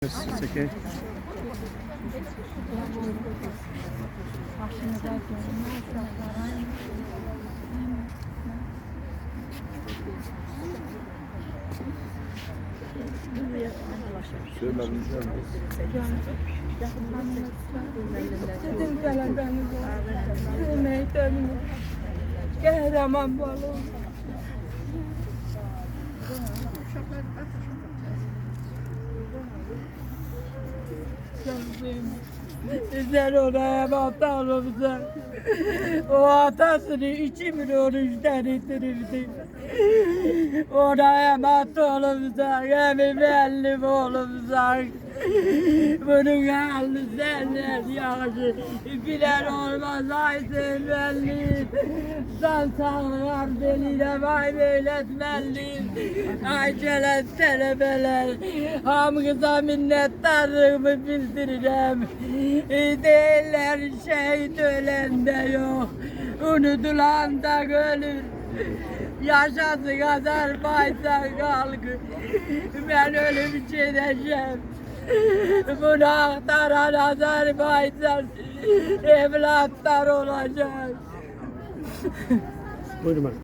Yes, it's okay. Kahraman balon. Bizler oraya batalımıza. O atasını 2 milyon işten itirdi. Oraya batalımıza. Hem belli oğlumuza. Bunun halini senler yaşı. Bilen olmaz aysın belli. Sen sağlar beline vay meyletmelli. Ayçeler telebeler. Hamıza minnettarlığımı bildireceğim. Değiller şehit ölen de yok. Unutulan da ölür. Yaşası kadar baysan kalkı. Ben ölüm çekeceğim. Bunu aktaran Azerbaycan evlatlar olacak. Buyurun.